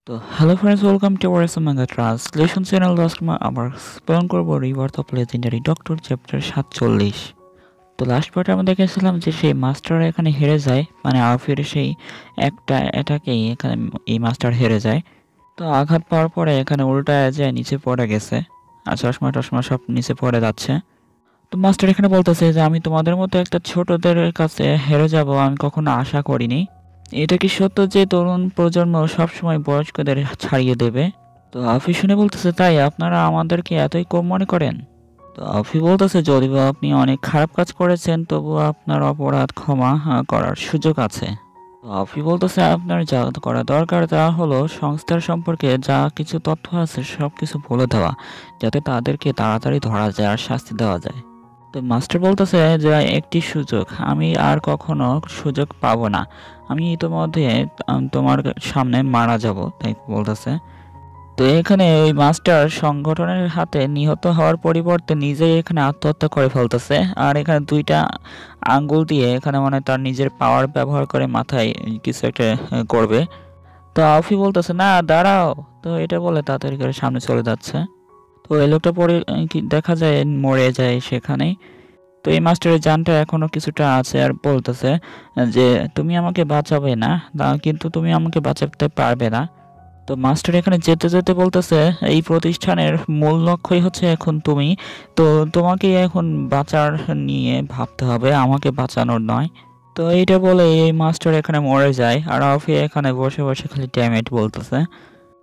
তো hello friends, welcome to our manga translation channel. আজকে আবার স্পেল করব rebirth of legendary doctor chapter 47। তো লাস্ট পার্টে আমরা দেখেছিলাম যে সেই মাস্টার এখানে হেরে যায়, মানে আরফির সেই একটা এটাকেই এখানে এই মাস্টার হেরে যায়। তো আঘাত পাওয়ার পরে এখানে উল্টায় যায়, নিচে পড়ে গেছে, আর চশমা টশমা সব নিচে পড়ে যাচ্ছে। তো মাস্টার এখানে বলতেছে যে আমি তোমাদের মতো একটা ছোটদের কাছে হেরে যাব আমি কখনো আশা করিনি। এটা কি সত্য যে তরুণ প্রজন্ম সবসময় বয়স্কদের ছাড়িয়ে দেবে? তো আফি শুনে বলতেছে, তাই আপনারা আমাদেরকে এতই কম মনে করেন? তো আফি বলতেছে, যদিও আপনি অনেক খারাপ কাজ করেছেন তবুও আপনার অপরাধ ক্ষমা করার সুযোগ আছে। তো আফি বলতেছে, আপনার যা করা দরকার তা হলো সংস্থার সম্পর্কে যা কিছু তথ্য আছে সব কিছু বলে দেওয়া, যাতে তাদেরকে তাড়াতাড়ি ধরা যায় আর শাস্তি দেওয়া যায়। তো মাস্টার বলতেছে যে একটি সুযোগ, আমি আর কখনো সুযোগ পাবো না। আমি ইতোমধ্যে তোমার সামনে মারা যাব, তাই বলতেছে। তো এখানে ওই মাস্টার সংগঠনের হাতে নিহত হওয়ার পরিবর্তে নিজেই এখানে আত্মহত্যা করে ফেলতেছে, আর এখানে দুইটা আঙ্গুল দিয়ে এখানে মানে তার নিজের পাওয়ার ব্যবহার করে মাথায় কিছু একটা করবে। তো আফি বলতেছে, না দাঁড়াও। তো এটা বলে তাড়াতাড়ি করে সামনে চলে যাচ্ছে। তো এই লোকটা পরে দেখা যায় মরে যায় সেখানেই। তো এই মাস্টারের জানটা এখনো কিছুটা আছে আর বলতেছে যে তুমি আমাকে বাঁচাবে না, কিন্তু তুমি আমাকে বাঁচাতে পারবে না। তো মাস্টার এখানে যেতে যেতে বলতেছে, এই প্রতিষ্ঠানের মূল লক্ষ্যই হচ্ছে এখন তুমি। তো তোমাকে এখন বাঁচার নিয়ে ভাবতে হবে, আমাকে বাঁচানোর নয়। তো এইটা বলে এই মাস্টার এখানে মরে যায়, আর অফি এখানে বসে বসে খালি ড্যামেট বলতেছে।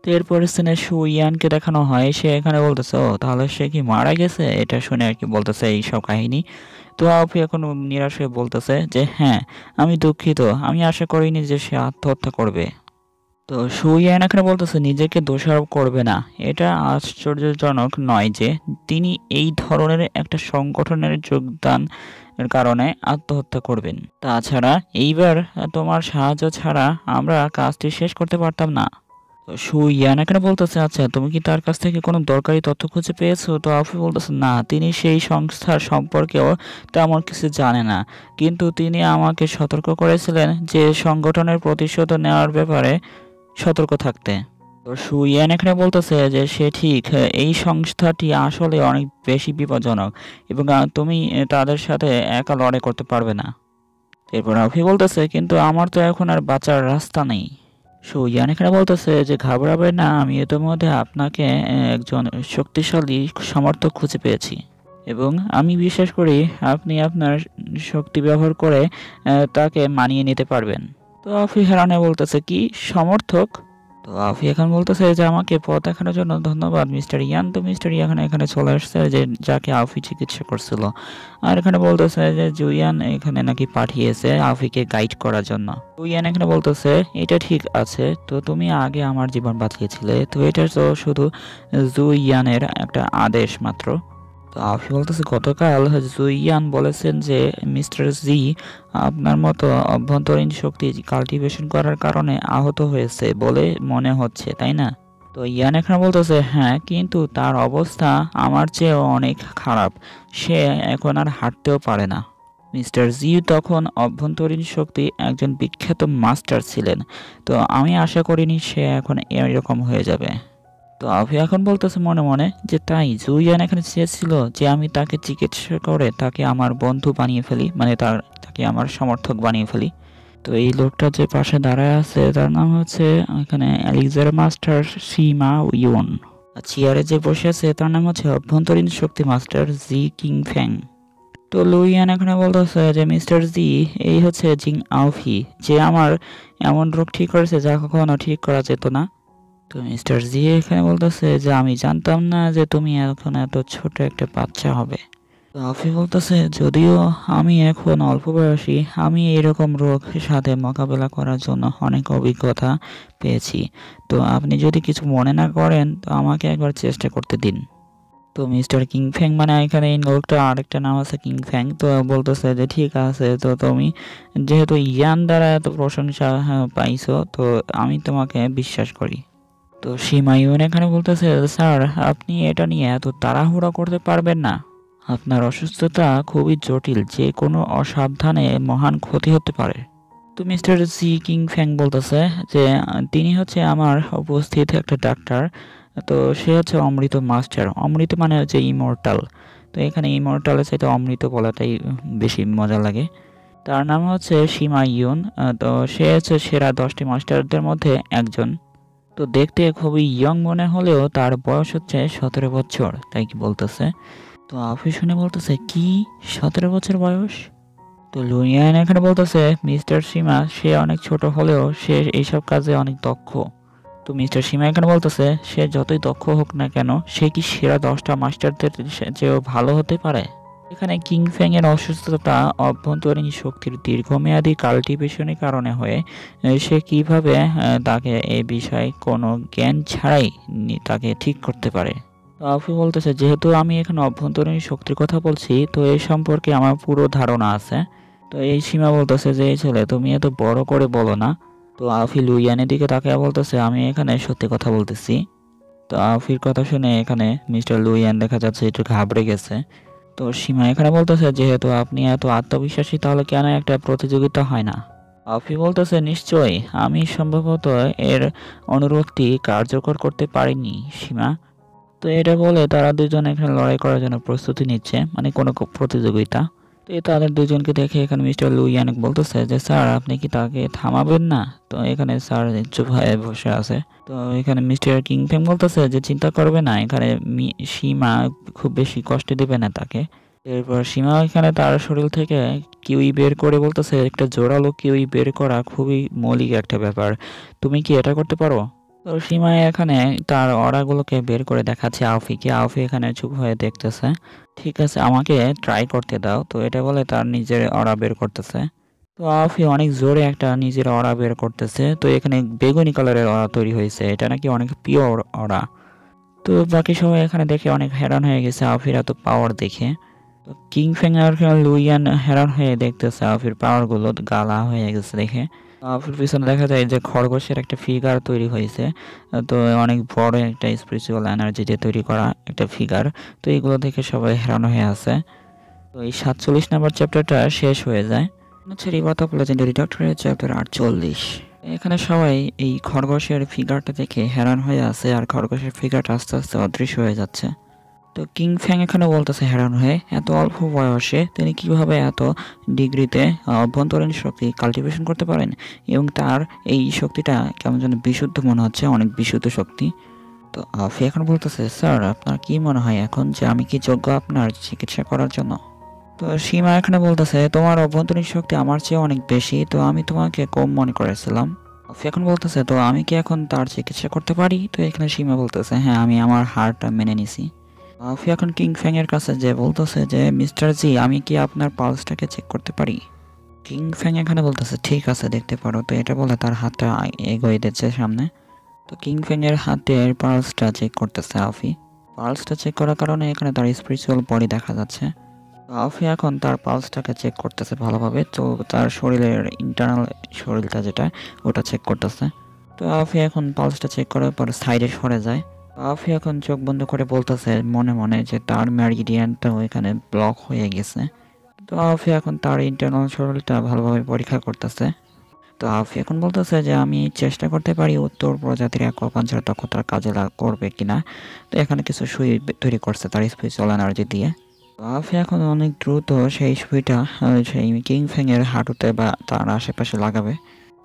তো এরপরে সিনে সুইয়ানকে দেখানো হয়, সে এখানে বলতেছে, ও তাহলে সে কি মারা গেছে, এটা শুনে আর কি বলতেছে এই সব কাহিনী। তো আফি এখন নিরাশ হয়ে বলতেছে যে হ্যাঁ, আমি দুঃখিত, আমি আশা করিনি যে সে আত্মহত্যা করবে। তো সুইয়ান এখানে বলতেছে নিজেকে দোষারোপ করবে না। এটা আশ্চর্যজনক নয় যে তিনি এই ধরনের একটা সংগঠনের যোগদান এর কারণে আত্মহত্যা করবেন। তাছাড়া এইবার তোমার সাহায্য ছাড়া আমরা কাজটি শেষ করতে পারতাম না। তো সুইয়ান এখানে বলতেছে, আচ্ছা তুমি কি তার কাছ থেকে কোনো দরকারি তথ্য খুঁজে পেয়েছো? তো আফি বলতেছে, না, তিনি সেই সংস্থার সম্পর্কেও তেমন কিছু জানে না, কিন্তু তিনি আমাকে সতর্ক করেছিলেন যে সংগঠনের প্রতিশোধ নেওয়ার ব্যাপারে সতর্ক থাকতে। তো সুইয়ান এখানে বলতেছে যে সে ঠিক, এই সংস্থাটি আসলে অনেক বেশি বিপজ্জনক এবং তুমি তাদের সাথে একা লড়াই করতে পারবে না। এরপর আফি বলতেছে, কিন্তু আমার তো এখন আর বাঁচার রাস্তা নেই। সুইয়ান এখানে বলতেছে যে ঘাবড়াবেন না, আমি ইতিমধ্যে আপনাকে একজন শক্তিশালী সমর্থক খুঁজে পেয়েছি এবং আমি বিশ্বাস করি আপনি আপনার শক্তি ব্যবহার করে তাকে মানিয়ে নিতে পারবেন। তো আফি হেরানে বলতেছে, কি সমর্থক? তো আফি এখন বলতেছে যে আমাকে পথ দেখানোর জন্য ধন্যবাদ মিস্টার ইয়ান। তো মিস্টার ইয়ান এখানে চলে আসছে, যে যাকে আফি চিকিৎসা করছিল। আর এখানে বলতেছে যে জুইয়ান এখানে নাকি পাঠিয়েছে আফিকে গাইড করার জন্য। জুইয়ান এখানে বলতেছে, এটা ঠিক আছে, তো তুমি আগে আমার জীবন বাঁচিয়েছিলে, তো এটা তো শুধু জুইয়ানের একটা আদেশ মাত্র। তো আফি বলতেছে, গতকাল জুইয়ান বলেছেন যে মিস্টার জি আপনার মতো অভ্যন্তরীণ শক্তি কাল্টিভেশন করার কারণে আহত হয়েছে বলে মনে হচ্ছে, তাই না? তো ইয়ান এখানে বলতেছে, হ্যাঁ, কিন্তু তার অবস্থা আমার চেয়েও অনেক খারাপ, সে এখন আর হাঁটতেও পারে না। মিস্টার জি তখন অভ্যন্তরীণ শক্তি একজন বিখ্যাত মাস্টার ছিলেন, তো আমি আশা করিনি সে এখন এরকম হয়ে যাবে। তো আভি এখন বলতেছে মনে মনে যে তাই জুইয়ান এখানে চেয়েছিল যে আমি তাকে চিকিৎসা করে তাকে আমার বন্ধু বানিয়ে ফেলি, মানে তাকে আমার সমর্থক বানিয়ে ফেলি। তো এই লোকটা যে পাশে দাঁড়ায় আছে তার নাম হচ্ছে এখানে অ্যালেক্সান্ডার মাস্টার সীমা ইয়ন। আর চেয়ারে যে বসে আছে তার নাম হচ্ছে অভ্যন্তরীণ শক্তি মাস্টার জি কিং ফ্যাং। তো লুইয়ান এখানে বলতেছে যে মিস্টার জি, এই হচ্ছে জিং আউফি, যে আমার এমন রোগ ঠিক করেছে যা কখনো ঠিক করা যেত না। তো মিস্টার জি এখানে বলতেছে যে আমি জানতাম না যে তুমি এখন এত ছোট একটা বাচ্চা হবে। তো আফি বলতেছে, যদিও আমি এখন অল্প বয়সী, আমি এরকম রোগের সাথে মোকাবেলা করার জন্য অনেক অভিজ্ঞতা পেয়েছি। তো আপনি যদি কিছু মনে না করেন তো আমাকে একবার চেষ্টা করতে দিন। তো মিস্টার কিংফ্যাং, মানে এখানে এই লোকটা আরেকটা নাম আছে কিংফ্যাং, তো বলতেছে যে ঠিক আছে, তো তুমি যেহেতু ইয়ান দ্বারা এত প্রশংসা পাইছো, তো আমি তোমাকে বিশ্বাস করি। তো সীমায়ুন এখানে বলতেছে, স্যার আপনি এটা নিয়ে এত তাড়াহুড়া করতে পারবেন না, আপনার অসুস্থতা খুবই জটিল, যে কোনো অসাবধানে মহান ক্ষতি হতে পারে। তো মিস্টার জি কিং ফ্যাং বলতেছে যে তিনি হচ্ছে আমার উপস্থিত একটা ডাক্তার। তো সে হচ্ছে অমৃত মাস্টার। অমৃত মানে হচ্ছে ইমর্টাল। তো এখানে ইমর্টালের চাইতে অমৃত বলাটাই বেশি মজা লাগে। তার নাম হচ্ছে সীমা ইয়ুন। তো সে হচ্ছে সেরা 10টি মাস্টারদের মধ্যে একজন। তো দেখতে খুবই ইয়ং মনে হলেও তার বয়স হচ্ছে 17 বছর, তাই কি বলতেছে। তো আফি শুনে বলতেছে কি 17 বছর বয়স। তো লুইয়ান এখানে বলতেছে মিস্টার সীমা সে অনেক ছোট হলেও সে এইসব কাজে অনেক দক্ষ। তো মিস্টার সীমা এখানে বলতেছে সে যতই দক্ষ হোক না কেন সে কি সেরা 10টা মাস্টারদের চেয়েও ভালো হতে পারে। এখানে কিং ফ্যাং এর অসুস্থতা অভ্যন্তরীণ শক্তির দীর্ঘমেয়াদী কাল্টিভেশনের কারণে হয়ে সে কিভাবে তাকে এ বিষয়ে কোনো জ্ঞান ছাড়াই তাকে ঠিক করতে পারে। তো আফি বলতেছে যেহেতু আমি এখানে অভ্যন্তরীণ শক্তির কথা বলছি তো এই সম্পর্কে আমার পুরো ধারণা আছে। তো এই সীমা বলতেছে যে এই ছেলে তুমি এত বড় করে বলো না। তো আফি লুইয়ানের দিকে তাকিয়ে বলতেছে আমি এখানে সত্যি কথা বলতেছি। তো আফির কথা শুনে এখানে মিস্টার লুইয়ান দেখা যাচ্ছে একটু ঘাবড়ে গেছে। তো সীমা এখানে বলতেছে যেহেতু আপনি এত আত্মবিশ্বাসী তাহলে কেন একটা প্রতিযোগিতা হয় না। আফি বলতেছে নিশ্চয়ই আমি সম্ভবত এর অনুরোধটি কার্যকর করতে পারিনি সীমা। তো এটা বলে তারা দুজন এখানে লড়াই করার জন্য প্রস্তুতি নিচ্ছে, মানে কোনো প্রতিযোগিতা। তো তাদের দুজনকে দেখে এখানে মিস্টার লুইয়ান বলতেছে যে স্যার আপনি কি তাকে থামাবেন না। তো এখানে স্যার চুপ হয়ে বসে আছে। তো এখানে মিস্টার কিং ফেং বলতেছে যে চিন্তা করবে না, এখানে সীমা খুব বেশি কষ্ট দেবে না তাকে। এরপর সীমা এখানে তার শরীর থেকে কিউই বের করে বলতেছে একটা জোরালো কিউই বের করা খুবই মৌলিক একটা ব্যাপার, তুমি কি এটা করতে পারো। তো সীমা এখানে তার অরাগুলোকে বের করে দেখাচ্ছে আউফিকে। আউফি এখানে চুপ হয়ে দেখতেছে। ঠিক আছে আমাকে ট্রাই করতে দাও। তো এটা বলে তার নিজের অরা বের করতেছে। তো আউফি অনেক জোরে একটা নিজের অরা বের করতেছে। তো এখানে বেগুনি কালারের অরা তৈরি হয়েছে, এটা নাকি অনেক পিওর অরা। তো বাকি সবাই এখানে দেখে অনেক হেরান হয়ে গেছে আউফির এত পাওয়ার দেখে। তো কিং ফিঙ্গার লুইয়ান হেরান হয়ে দেখতেছে আউফির পাওয়ারগুলো গালা হয়ে গেছে দেখে। আউফির পিছনে দেখা যায় যে খরগোশের একটা ফিগার তৈরি হয়েছে। তো অনেক বড় একটা স্পিরিচুয়াল এনার্জি দিয়ে তৈরি করা একটা ফিগার। তো এগুলো দেখে সবাই হেরান হয়ে আছে। তো এই 47 নম্বর চ্যাপ্টারটা শেষ হয়ে যায়। হচ্ছে রিবার্থ অফ লেজেন্ডারি ডক্টরের চ্যাপ্টার 48। এখানে সবাই এই খরগোশের ফিগারটা দেখে হেরান হয়ে আছে, আর খরগোশের ফিগারটা আস্তে আস্তে অদৃশ্য হয়ে যাচ্ছে। তো কিং ফ্যাং এখানে বলতেছে হেরান হয়ে এত অল্প বয়সে তিনি কিভাবে এত ডিগ্রিতে অভ্যন্তরীণ শক্তি কাল্টিভেশন করতে পারেন, এবং তার এই শক্তিটা কেমন যেন বিশুদ্ধ মনে হচ্ছে, অনেক বিশুদ্ধ শক্তি। তো আফি এখন বলতেছে স্যার আপনার কি মনে হয় এখন যে আমি কি যোগ্য আপনার চিকিৎসা করার জন্য। তো সীমা এখানে বলতেছে তোমার অভ্যন্তরীণ শক্তি আমার চেয়ে অনেক বেশি, তো আমি তোমাকে কম মনে করেছিলাম। আফি এখন বলতেছে তো আমি কি এখন তার চিকিৎসা করতে পারি। তো এখানে সীমা বলতেছে হ্যাঁ আমি আমার হারটা মেনে নিছি। আফি এখন কিং ফ্যাং এর কাছে যে বলতেছে যে মিস্টার জি আমি কি আপনার পালসটাকে চেক করতে পারি। কিং ফ্যাং এখানে বলতেছে ঠিক আছে দেখতে পারো। তো এটা বলে তার হাতটা এগোয়ে দিচ্ছে সামনে। তো কিং ফ্যাং এর হাতের পালসটা চেক করতেছে আফি। পালসটা চেক করার কারণে এখানে তার স্পিরিচুয়াল বডি দেখা যাচ্ছে। তো আফি এখন তার পালসটাকে চেক করতেছে ভালোভাবে। তো তার শরীরের ইন্টারনাল শরীরটা যেটা ওটা চেক করতেছে। তো আফি এখন পালসটা চেক করার পর সাইডে সরে যায়। আফি এখন চোখ বন্ধ করে বলতেছে মনে মনে যে তার ম্যারিডিয়ানটাও এখানে ব্লক হয়ে গেছে। তো আফি এখন তার ইন্টারনাল শরীরটা ভালোভাবে পরীক্ষা করতেছে। তো আফি এখন বলতেছে যে আমি চেষ্টা করতে পারি উত্তর প্রজাতির অ্যাকুপাঞ্চার দক্ষতার কাজে করবে কিনা। তো এখানে কিছু সুই তৈরি করছে তার স্পেশাল এনার্জি দিয়ে। তো আফি এখন অনেক দ্রুত সেই সুইটা সেই কিং ফ্যাং এর হাঁটুতে বা তার আশেপাশে লাগাবে।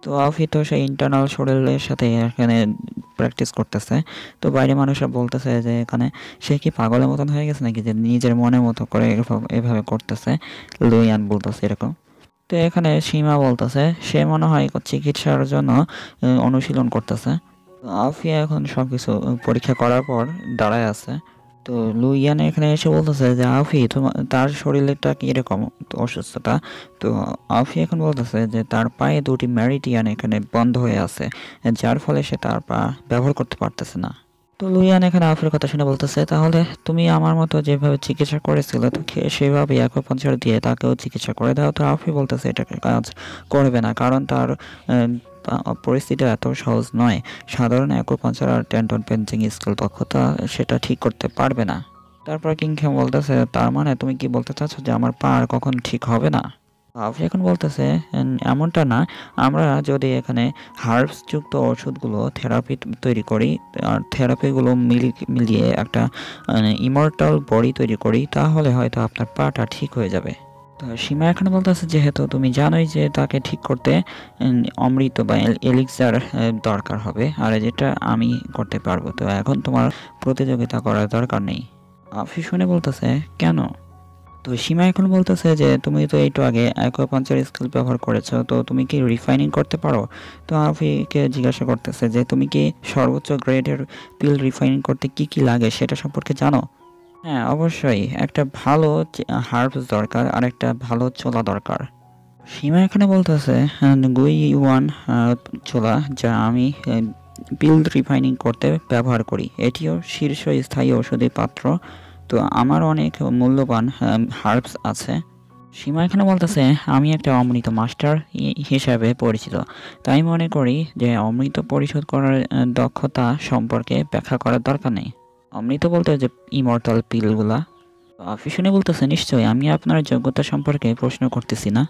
তো আফি তো সেই ইন্টারনাল শরীরের সাথে এখানে প্র্যাকটিস করতেছে। তো বাইরে মানুষরা বলতেছে যে এখানে সে কি পাগলের মতন হয়ে গেছে নাকি, যে নিজের মনের মতো করে এভাবে করতেছে। লুইয়ান বলতেছে এরকম। তো এখানে সীমা বলতেছে সে মনে হয় চিকিৎসার জন্য অনুশীলন করতেছে। তো আফিয়া এখন সবকিছু পরীক্ষা করার পর দাঁড়ায় আছে। তো লুইয়ান এখানে এসে বলতেছে যে আফি তোমার তার শরীরটা কিরকম অসুস্থতা। তো আফি এখন বলতেছে যে তার পায়ে দুটি ম্যারিডিয়ান এখানে বন্ধ হয়ে আছে, যার ফলে সে তার পা ব্যবহার করতে পারতেছে না। তো লুইয়ান এখানে আফির কথা শুনে বলতেছে তাহলে তুমি আমার মতো যেভাবে চিকিৎসা করেছিলে তো সেভাবে অ্যাকুপাঞ্চার দিয়ে তাকেও চিকিৎসা করে দাও। তো আফি বলতেছে এটা কাজ করবে না, কারণ তার পরিস্থিতি এত সহজ নয়। সাধারণ অ্যাকুপাঞ্চার আর টেন্ডন পেঞ্চিং স্কিল দক্ষতা সেটা ঠিক করতে পারবে না। তারপর কিংখ্যাম বলতেছে তার মানে তুমি কি বলতে চাচ্ছ যে আমার পা আর কখন ঠিক হবে না। আপনি এখন বলতেছে এমনটা না, আমরা যদি এখানে হার্বস যুক্ত ওষুধগুলো থেরাপি তৈরি করি আর থেরাপিগুলো মিলিয়ে একটা ইমর্টাল বডি তৈরি করি, তাহলে হয়তো আপনার পাটা ঠিক হয়ে যাবে। তো সীমা এখন বলতেছে যেহেতু তুমি জানোই যে তাকে ঠিক করতে অমৃত বা এলিক্সার দরকার হবে, আর যেটা আমি করতে পারবো, তো এখন তোমার প্রতিযোগিতা করার দরকার নেই। আফি শুনে বলতেছে কেন? তো সীমা এখন বলতেছে যে তুমি তো একটু আগে অ্যাকুপাঞ্চার স্কিল ব্যবহার করেছো, তো তুমি কি রিফাইনিং করতে পারো? তো আফিকে জিজ্ঞাসা করতেছে যে তুমি কি সর্বোচ্চ গ্রেডের পিল রিফাইনিং করতে কি কি লাগে সেটা সম্পর্কে জানো? হ্যাঁ, অবশ্যই একটা ভালো হার্বস দরকার আর একটা ভালো ছোলা দরকার। সীমা এখানে বলতেছে গুই ওয়ান ছোলা, যা আমি পিল রিফাইনিং করতে ব্যবহার করি, এটিও শীর্ষস্থায়ী ওষুধি পাত্র। তো আমার অনেক মূল্যবান হার্বস আছে। সীমা এখানে বলতেছে আমি একটা অমৃত মাস্টার হিসাবে পরিচিত, তাই মনে করি যে অমৃত পরিশোধ করার দক্ষতা সম্পর্কে ব্যাখ্যা করার দরকার নেই। অমৃত বলতে যে ইমর্টাল পিলগুলা। আফি শুনে বলতেছে নিশ্চয়ই, আমি আপনার যোগ্যতা সম্পর্কে প্রশ্ন করতেছি না।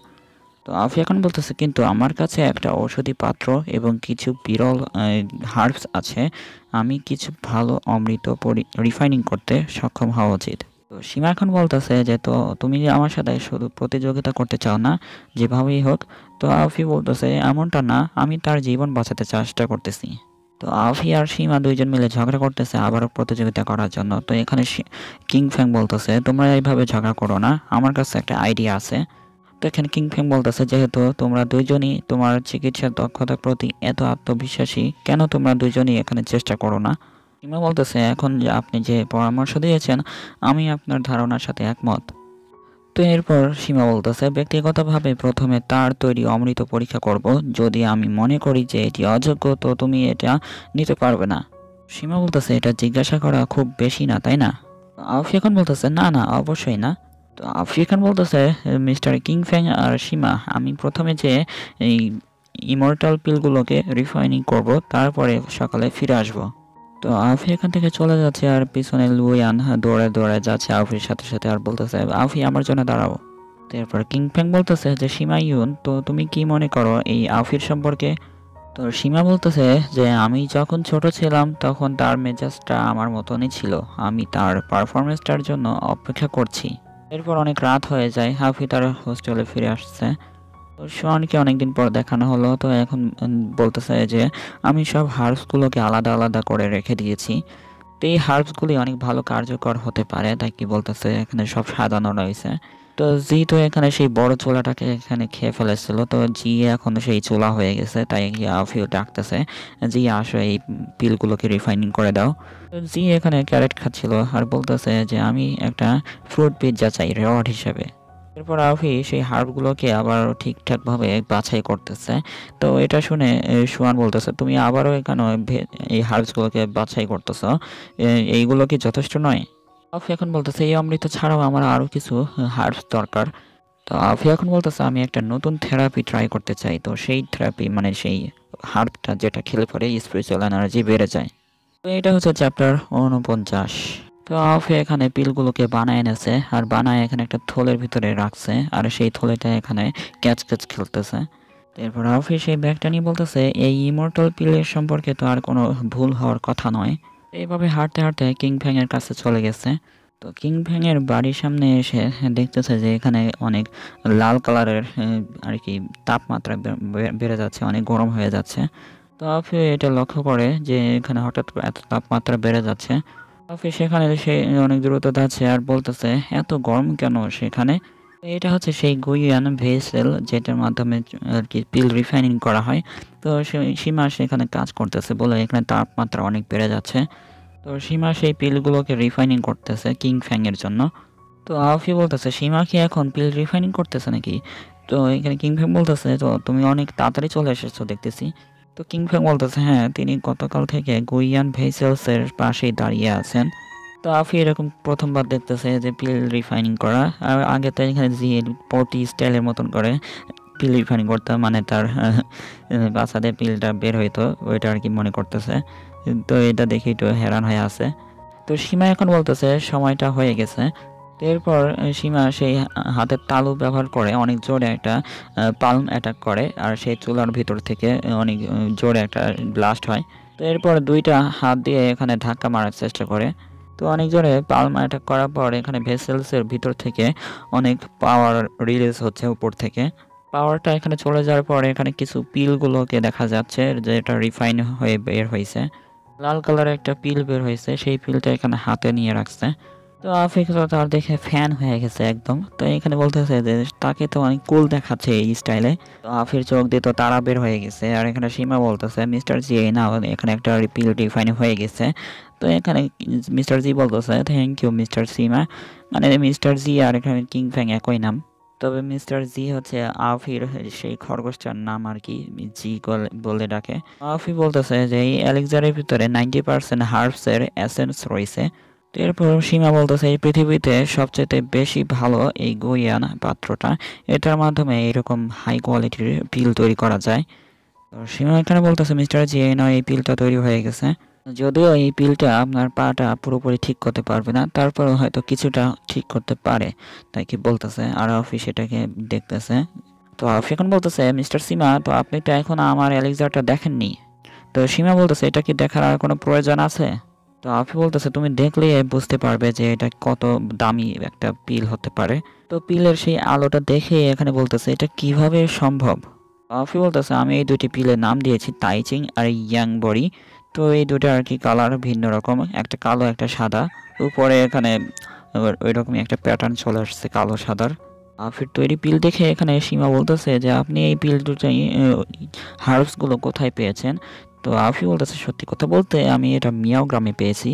তো আফি এখন বলতেছে কিন্তু আমার কাছে একটা ঔষধি পাত্র এবং কিছু বিরল হার্বস আছে, আমি কিছু ভালো অমৃত রিফাইনিং করতে সক্ষম হওয়া উচিত। তো সীমা এখন বলতেছে যে তো তুমি আমার সাথে শুধু প্রতিযোগিতা করতে চাও না, যেভাবেই হোক। তো আফি বলতেছে এমনটা না, আমি তার জীবন বাঁচাতে চেষ্টা করতেছি। তো আফি আর সীমা দুইজন মিলে ঝগড়া করতেছে আবারও প্রতিযোগিতা করার জন্য। তো এখানে কিং ফ্যাং বলতেছে তোমরা এইভাবে ঝগড়া করো না, আমার কাছে একটা আইডিয়া আছে। তো এখানে কিং ফ্যাং বলতেছে যেহেতু তোমরা দুইজনই তোমার চিকিৎসার দক্ষতার প্রতি এত আত্মবিশ্বাসী, কেন তোমরা দুইজনই এখানে চেষ্টা করো না? সীমা বলতেছে এখন যে আপনি যে পরামর্শ দিয়েছেন আমি আপনার ধারণার সাথে একমত। তো এরপর সীমা বলতেছে ব্যক্তিগতভাবে প্রথমে তার তৈরি অমৃত পরীক্ষা করব, যদি আমি মনে করি যে এটি অযোগ্য তো তুমি এটা নিতে পারবে না। সীমা বলতেছে এটা জিজ্ঞাসা করা খুব বেশি না, তাই না? আফি এখন বলতেছে না না, অবশ্যই না। তো আফি এখন বলতেছে মিস্টার কিং ফ্যাং আর সীমা, আমি প্রথমে যে এই ইমর্টাল পিলগুলোকে রিফাইনিং করব, তারপরে সকালে ফিরে আসব। তো আফি এখান থেকে চলে যাচ্ছে আর পিছনে লুয়ান দৌড়ে দৌড়ে যাচ্ছে আফির সাথে সাথে আর বলতেছে আফি আমার জন্য দাঁড়াও। তারপর কিং ফ্যাং বলতেছে যে সীমা ইউন, তো তুমি কি মনে করো এই আফির সম্পর্কে? তো সীমা বলতেছে যে আমি যখন ছোট ছিলাম তখন তার মেজাজটা আমার মতনই ছিল, আমি তার পারফরমেন্সটার জন্য অপেক্ষা করছি। এরপর অনেক রাত হয়ে যায়, আফি তার হোস্টেলে ফিরে আসছে। তো শোয়ানকে অনেকদিন পর দেখানো হলো। তো এখন বলতেছে যে আমি সব হার্বসগুলোকে আলাদা আলাদা করে রেখে দিয়েছি, তো এই হার্বসগুলি অনেক ভালো কার্যকর হতে পারে, তাই কি বলতেছে এখানে সব সাজানো রয়েছে। তো জি তো এখানে সেই বড় চোলাটাকে এখানে খেয়ে ফেলেছিল, তো জি এখন সেই চোলা হয়ে গেছে, তাই আফিও ডাকতেছে জি আসো এই পিলগুলোকে রিফাইনিং করে দাও। তো জি এখানে ক্যারেট খাচ্ছিল আর বলতেছে যে আমি একটা ফ্রুট পিৎজা চাই রেওয়ার্ড হিসেবে। এরপর আফি সেই হার্বগুলোকে আবার ঠিকঠাকভাবে বাছাই করতেছে। তো এটা শুনে সুয়ান বলতেছে তুমি আবারও এখানে এই হার্বসগুলোকে বাছাই করতেছো, এইগুলো কি যথেষ্ট নয়? আফি এখন বলতেছে এই অমৃত ছাড়াও আমার আরও কিছু হার্বস দরকার। তো আফি এখন বলতেছে আমি একটা নতুন থেরাপি ট্রাই করতে চাই, তো সেই থেরাপি মানে সেই হার্বটা যেটা খেলে পরে স্পিরিচুয়াল এনার্জি বেড়ে যায়। তো এটা হচ্ছে চ্যাপ্টার 49। তো আফি এখানে পিলগুলোকে বানায় এনেছে আর বানায় এখানে একটা থলের ভিতরে রাখছে, আর সেই থলেটা এখানে ক্যাচ ক্যাচ খেলতেছে। এরপর আফি সেই ব্যাগটা নিয়ে বলতেছে এই ইমর্টাল পিলের সম্পর্কে তো আর কোনো ভুল হওয়ার কথা নয়। এইভাবে হাঁটতে হাঁটতে কিং ফ্যাং এর কাছে চলে গেছে। তো কিং ফ্যাং এর বাড়ির সামনে এসে দেখতেছে যে এখানে অনেক লাল কালারের আর কি তাপমাত্রা বেড়ে যাচ্ছে, অনেক গরম হয়ে যাচ্ছে। তো আফি এটা লক্ষ্য করে যে এখানে হঠাৎ এত তাপমাত্রা বেড়ে যাচ্ছে। আফি সেখানে সে অনেক দ্রুত যাচ্ছে আর বলতেছে এত গরম কেন সেখানে? এটা হচ্ছে সেই গুইয়ান ভেসেল যেটার মাধ্যমে আর কি পিল রিফাইনিং করা হয়। তো সীমা সেখানে কাজ করতেছে বলে এখানে তাপমাত্রা অনেক বেড়ে যাচ্ছে। তো সীমা সেই পিলগুলোকে রিফাইনিং করতেছে কিং ফ্যাং এর জন্য। তো আফি বলতেছে সীমা কি এখন পিল রিফাইনিং করতেছে নাকি? তো এখানে কিং ফ্যাং বলতেছে তো তুমি অনেক তাড়াতাড়ি চলে এসেছো দেখতেছি। তো কিং ফ্যাং বলতেছে হ্যাঁ, তিনি গতকাল থেকে গুইয়ান ভেসেলস এর পাশেই দাঁড়িয়ে আছেন। তো আফি এরকম প্রথমবার দেখতেছে যে পিল রিফাইনিং করা, আর আগে তো এখানে জি পটি স্টাইলের মতন করে পিল রিফাইনিং করতাম, মানে তার বাচ্চাদের পিলটা বের হইতো ওইটা আর কি মনে করতেছে। তো এটা দেখে একটু হেরান হয়ে আছে। তো সীমা এখন বলতেছে সময়টা হয়ে গেছে। তো এরপর সীমা সেই হাতের তালু ব্যবহার করে অনেক জোরে একটা পালম অ্যাটাক করে, আর সেই চুলার ভিতর থেকে অনেক জোরে একটা ব্লাস্ট হয়। তো এরপর দুইটা হাত দিয়ে এখানে ধাক্কা মারার চেষ্টা করে। তো অনেক জোরে পালম অ্যাটাক করার পর এখানে ভেসেলসের ভিতর থেকে অনেক পাওয়ার রিলিজ হচ্ছে উপর থেকে। পাওয়ারটা এখানে চলে যাওয়ার পরে এখানে কিছু পিলগুলোকে দেখা যাচ্ছে যে এটা রিফাইন হয়ে বের হয়েছে। লাল কালারের একটা পিল বের হয়েছে, সেই পিলটা এখানে হাতে নিয়ে রাখছে। তো আফিক তো তার দেখে ফ্যান হয়ে গেছে একদম। তো এখানে বলতেছে যে তাকে তো অনেক কুল দেখাচ্ছে এই স্টাইলে। তো আফির চোখ দিয়ে তো তারা বের হয়ে গেছে। আর এখানে সীমা বলতেছে মিস্টার জি না, এখানে একটা পিল রিফাইন হয়ে গেছে। তো এখানে মিস্টার জি বলতেছে থ্যাংক ইউ মিস্টার সীমা, মানে মিস্টার জি আর এখানে কিং ফ্যাং একই নাম। তবে মিস্টার জি হচ্ছে আফির সেই খরগোশটার নাম আর কি, জি বলে ডাকে। আফি বলতেছে যে এই এলেক্সারের ভিতরে 90% হার্বসের এসেন্স রয়েছে। তো এরপর সীমা বলতেছে এই পৃথিবীতে সবচেয়ে বেশি ভালো এই গুইয়ান পাত্রটা, এটার মাধ্যমে এরকম হাই কোয়ালিটির পিল তৈরি করা যায়। তো সীমা এখানে বলতেছে মিস্টার জি নয় এই পিলটা তৈরি হয়ে গেছে, যদিও এই পিলটা আপনার পাটা পুরোপুরি ঠিক করতে পারবে না, তারপরেও হয়তো কিছুটা ঠিক করতে পারে, তাই কি বলতেছে। আর আফি সেটাকে দেখতেছে। তো আফি এখন বলতেছে মিস্টার সীমা তো আপনি তো এখন আমার এলেক্সারটা দেখেননি। তো সীমা বলতেছে এটা কি দেখার আর কোনো প্রয়োজন আছে? তো আফি বলতেছে তুমি দেখলেই বুঝতে পারবে যে এটা কত দামি একটা পিল হতে পারে। তো পিলের সেই আলোটা দেখে এখানে বলতেছে এটা কিভাবে সম্ভব। আফি বলতেছে আমি এই দুটি পিলের নাম দিয়েছি তাইচিং আর ইয়াং বড়ি। তো এই দুটো আর কি কালার ভিন্ন রকম, একটা কালো একটা সাদা। উপরে এখানে ওই রকমই একটা প্যাটার্ন চলে আসছে কালো সাদার। আফির তৈরি পিল দেখে এখানে সীমা বলতেছে যে আপনি এই পিল দুটাই হার্বসগুলো কোথায় পেয়েছেন। তো আফি বলতেছে সত্যি কথা বলতে আমি এটা মিয়াও গ্রামে পেয়েছি।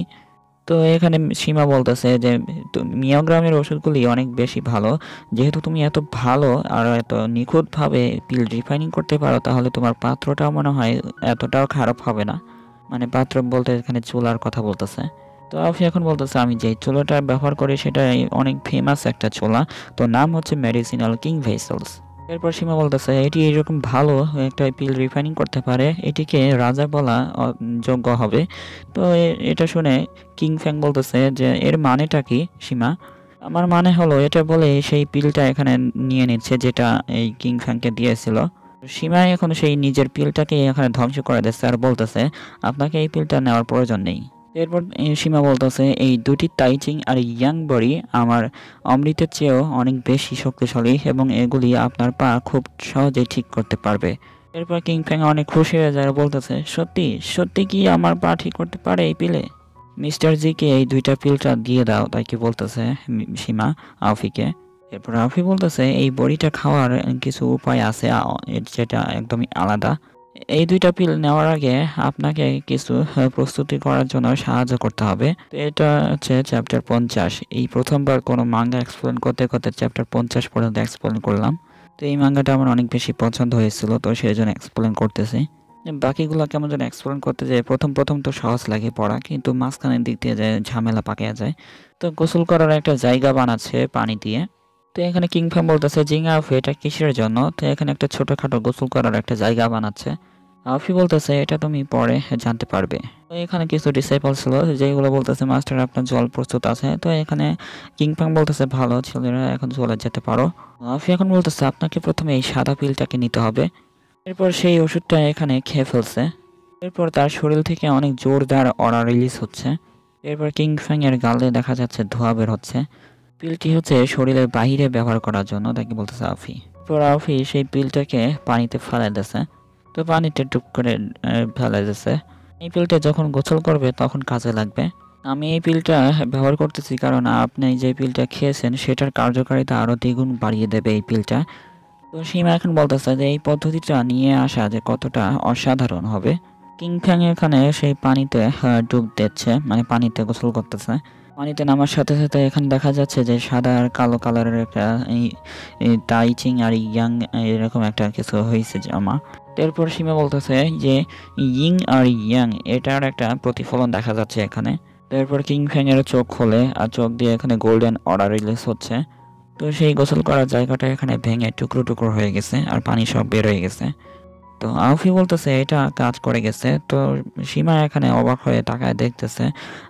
তো এখানে সীমা বলতেছে যে মিয়াও গ্রামের ওষুধগুলি অনেক বেশি ভালো, যেহেতু তুমি এত ভালো আর এত নিখুঁতভাবে পিল রিফাইনিং করতে পারো তাহলে তোমার পাত্রটাও মনে হয় এতটাও খারাপ হবে না। মানে পাত্র বলতে এখানে চুলার কথা বলতেছে। তো আফি এখন বলতেছে আমি যে চুলাটা ব্যবহার করি সেটা অনেক ফেমাস একটা চুলা, তো নাম হচ্ছে মেডিসিনাল কিং ভেসেলস। এরপর সীমা বলতেছে এটি এরকম ভালো একটা পিল রিফাইনিং করতে পারে, এটিকে রাজা বলা যোগ্য হবে। তো এটা শুনে কিং ফ্যাং বলতেছে যে এর মানেটা কি সীমা? আমার মানে হলো এটা বলে সেই পিলটা এখানে নিয়ে নিচ্ছে যেটা এই কিং ফ্যাংকে দিয়েছিল। সীমা এখন সেই নিজের পিলটাকে এখানে ধ্বংস করে দিচ্ছে আর বলতেছে আপনাকে এই পিলটা নেওয়ার প্রয়োজন নেই। এরপর সীমা বলতেছে এই দুটি তাইচিং আর ইয়াং বড়ি আমার অমৃতের চেয়েও অনেক বেশি শক্তিশালী এবং এগুলি আপনার পা খুব সহজেই ঠিক করতে পারবে। এরপর কিং ফ্যাং অনেক খুশি হয়ে যায়, বলতেছে সত্যি সত্যি কি আমার পা ঠিক করতে পারে এই পিলে? মিস্টার জিকে এই দুইটা পিলটা দিয়ে দাও, তাই কি বলতেছে সীমা আফিকে। এরপর আফি বলতেছে এই বড়িটা খাওয়ার কিছু উপায় আছে যেটা একদমই আলাদা। এই দুইটা পিল নেওয়ার আগে আপনাকে কিছু প্রস্তুতি করার জন্য সাহায্য করতে হবে। তো এটা হচ্ছে চ্যাপ্টার 50। এই প্রথমবার কোনো মাঙ্গা এক্সপ্লেন করতে করতে চ্যাপ্টার 50 পর্যন্ত এক্সপ্লেন করলাম। তো এই মাঙ্গাটা আমার অনেক বেশি পছন্দ হয়েছিল, তো সেই জন্য এক্সপ্লেন করতেছি। বাকিগুলো কেমন যেন এক্সপ্লেন করতে যায় প্রথম তো সহজ লাগে পড়া, কিন্তু মাঝখানের দিক দিয়ে যায় ঝামেলা পাকিয়ে যায়। তো গোসল করার একটা জায়গা বানাচ্ছে পানি দিয়ে। তো এখানে কিংফাম বলতেছে জিঙ্গা আফি এটা কিসের জন্য? তো এখানে একটা ছোটখাটো গোসল করার একটা জায়গা বানাচ্ছে। আফি বলতেছে এটা তুমি পরে জানতে পারবে। তো এখানে কিছু ডিসাইপল ছিল যেগুলো বলতেছে মাস্টার আপনার জল প্রস্তুত আছে। তো এখানে কিংফাং বলতেছে ভালো ছেলেরা এখন চলে যেতে পারো। আফি এখন বলতেছে আপনাকে প্রথমে এই সাদা পিলটাকে নিতে হবে। এরপর সেই ওষুধটা এখানে খেয়ে ফেলছে। এরপর তার শরীর থেকে অনেক জোরদার অরা রিলিজ হচ্ছে। এরপর কিংফাং এর গালে দেখা যাচ্ছে ধোঁয়া বের হচ্ছে। পিলটি হচ্ছে শরীরের বাহিরে ব্যবহার করার জন্য, তাকে বলতেছে আফি। এরপর আফি সেই পিলটাকে পানিতে ফেলে দিয়েছে। তো পানিতে টুক করে ফেলে দিয়েছে। এই পিলটা যখন গোসল করবে তখন কাজে লাগবে। আমি এই পিলটা ব্যবহার করতেছি কারণ আপনি যে পিলটা খেয়েছেন সেটার কার্যকারিতা আরও দ্বিগুণ বাড়িয়ে দেবে এই পিলটা। তো সীমা এখন বলতেছে যে এই পদ্ধতিটা নিয়ে আসা যে কতটা অসাধারণ হবে। কিংফ্যাং এখানে সেই পানিতে ডুব দিচ্ছে, মানে পানিতে গোসল করতেছে। পানিতে নামার সাথে সাথে এখানে দেখা যাচ্ছে যে সাদা আর কালো কালারের একটা তাইচিং আর ইয়াং এরকম একটা কিছু হয়েছে জামা। এরপর সীমা বলতেছে যে ইং আর ইয়াং এটার একটা প্রতিফলন দেখা যাচ্ছে এখানে। এরপর কিংফ্যাং এর চোখ খোলে আর চোখ দিয়ে এখানে গোল্ডেন অরা রিলিজ হচ্ছে। তো সেই গোসল করার জায়গাটা এখানে ভেঙে টুকরো টুকরো হয়ে গেছে আর পানি সব বের হয়ে গেছে। তো আউফি বলতেছে এটা কাজ করে গেছে। তো সীমা এখানে অবাক হয়ে তাকায় দেখতেছে,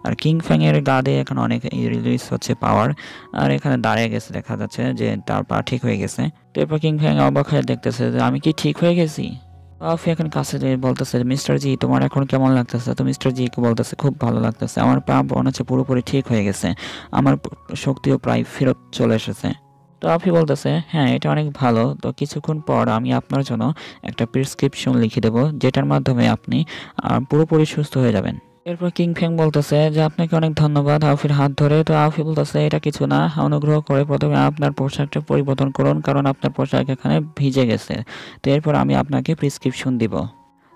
আর কিং ফ্যাং এর গা দিয়ে এখানে অনেক রিলিজ হচ্ছে পাওয়ার, আর এখানে দাঁড়িয়ে গেছে, দেখা যাচ্ছে যে তার পা ঠিক হয়ে গেছে। তো এরপর কিং ফ্যাং অবাক হয়ে দেখতেছে যে আমি কি ঠিক হয়ে গেছি। আউফি এখন কাছে যেয়ে বলতেছে মিস্টার জি তোমার এখন কেমন লাগতেছে। তো মিস্টার জি বলতেছে খুব ভালো লাগতেছে, আমার পা মনে হচ্ছে পুরোপুরি ঠিক হয়ে গেছে, আমার শক্তিও প্রায় ফেরত চলে এসেছে। তো আফি বলতেছে হ্যাঁ এটা অনেক ভালো, তো কিছুক্ষণ পর আমি আপনার জন্য একটা প্রেসক্রিপশন লিখে দেবো, যেটার মাধ্যমে আপনি পুরোপুরি সুস্থ হয়ে যাবেন। এরপর কিং ফ্যাং বলতেছে যে আপনাকে অনেক ধন্যবাদ আফির হাত ধরে। তো আফি বলতেছে এটা কিছু না, অনুগ্রহ করে প্রথমে আপনার পোশাকটা পরিবর্তন করুন, কারণ আপনার পোশাক এখানে ভিজে গেছে। তো এরপর আমি আপনাকে প্রেসক্রিপশন দিব।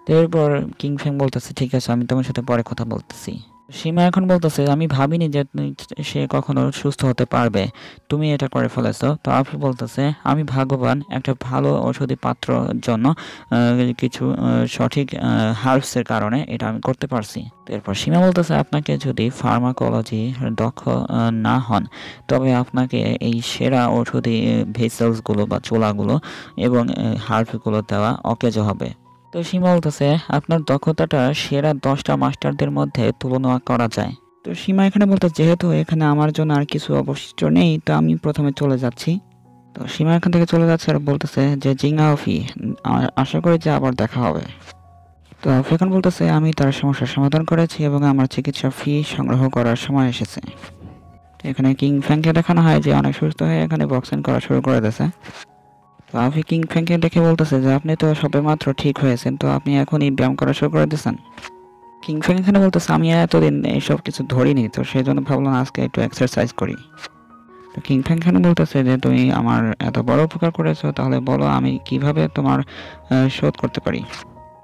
তো এরপর কিং ফ্যাং বলতেছে ঠিক আছে আমি তোমার সাথে পরে কথা বলতেছি। সীমা এখন বলতেছে আমি ভাবিনি যে সে কখনো সুস্থ হতে পারবে, তুমি এটা করে ফেলেছো। তো আফি বলতেছে আমি ভাগ্যবান, একটা ভালো ঔষধি পাত্র জন্য কিছু সঠিক হার্বসের কারণে এটা আমি করতে পারছি। তো এরপর সীমা বলতেছে আপনাকে যদি ফার্মাকোলজি দক্ষ না হন, তবে আপনাকে এই সেরা ঔষধি ভেসেলসগুলো বা চোলাগুলো এবং হার্বগুলো দেওয়া অকেজো হবে। তো সীমা বলতেছে আপনার দক্ষতাটা সেরা 10টা মাস্টারদের মধ্যে তুলনা করা যায়। তো সীমা এখানে বলতে যেহেতু এখানে আমার জন্য আর কিছু অবশিষ্ট নেই, তো আমি প্রথমে চলে যাচ্ছি। তো সীমা এখান থেকে চলে যাচ্ছে আর বলতেছে যে জিঙ্গা অফি আশা করি যে আবার দেখা হবে। তো আফি এখন বলতেছে আমি তার সমস্যার সমাধান করেছি এবং আমার চিকিৎসা ফি সংগ্রহ করার সময় এসেছে। তো এখানে কিং ফ্যাংকে দেখানো হয় যে অনেক সুস্থ হয়ে এখানে বক্সিং করা শুরু করে দিয়েছে। তো আফি কিং ফ্যাংকে দেখে বলতেছে যে আপনি তো সবেমাত্র ঠিক হয়েছেন, তো আপনি এখনই ব্যায়াম করা শুরু করে দিয়েছেন। কিং ফ্যাং এখানে বলতেছে আমি এতদিন এইসব কিছু ধরিনি, তো সেই জন্য ভাবলাম আজকে একটু এক্সারসাইজ করি। তো কিং ফ্যাং এখানে বলতেছে যে তুমি আমার এত বড় উপকার করেছো, তাহলে বলো আমি কিভাবে তোমার শোধ করতে পারি।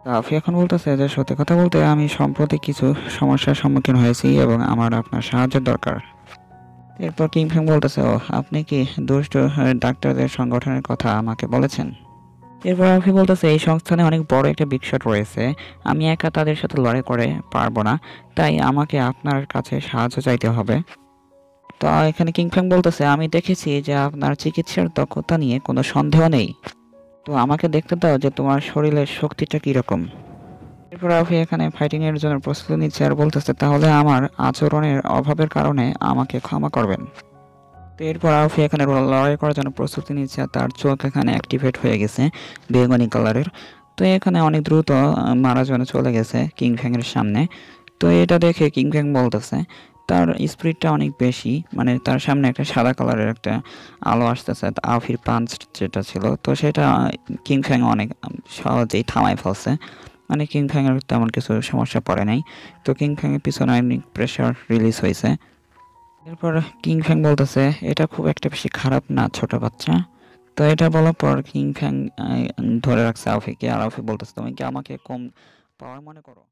তো আফি এখন বলতেছে যে সত্যি কথা বলতে আমি সম্প্রতি কিছু সমস্যার সম্মুখীন হয়েছি এবং আমার আপনার সাহায্যের দরকার। এরপর কিং ফ্যাং বলতেছে ও আপনি কি দুষ্ট ডাক্তারদের সংগঠনের কথা আমাকে বলেছেন। এরপর আফি বলতেছে এই সংস্থানে অনেক বড় একটা বিকশট রয়েছে, আমি একা তাদের সাথে লড়াই করে পারবো না, তাই আমাকে আপনার কাছে সাহায্য চাইতে হবে। তো এখানে কিংফ্যাং বলতেছে আমি দেখেছি যে আপনার চিকিৎসার দক্ষতা নিয়ে কোনো সন্দেহ নেই, তো আমাকে দেখতে দাও যে তোমার শরীরের শক্তিটা কীরকম। এরপর আফি এখানে ফাইটিং এর জন্য প্রস্তুতি নিচ্ছে আর বলতেছে তাহলে আমার আচরণের অভাবের কারণে আমাকে ক্ষমা করবেন। তো এরপর আউফি এখানে লড়াই করার জন্য প্রস্তুতি নিচ্ছে, আর তার চোখ এখানে অ্যাক্টিভেট হয়ে গেছে বেগুনি কালারের। তো এখানে অনেক দ্রুত মারার জন্য চলে গেছে কিং ফ্যাংয়ের সামনে। তো এটা দেখে কিং ফ্যাং বলতেছে তার স্পিডটা অনেক বেশি, মানে তার সামনে একটা সাদা কালারের একটা আলো আসতেছে, আউফির পাঞ্চ যেটা ছিল তো সেটা কিং ফ্যাং অনেক সহজেই থামায় ফেলছে, মানে কিং ফ্যাংয়ের তেমন কিছু সমস্যা পড়ে নাই। তো কিং ফ্যাংয়ের পিছনে অনেক প্রেশার রিলিজ হয়েছে। এরপর কিং ফ্যাং বলতেছে এটা খুব একটা বেশি খারাপ না ছোট বাচ্চা। তো এটা বলার পর কিং ফ্যাং ধরে রাখছে আউফিকে, আর আউফি বলতেছে তুমি কি আমাকে কম পাওয়ার মনে করো।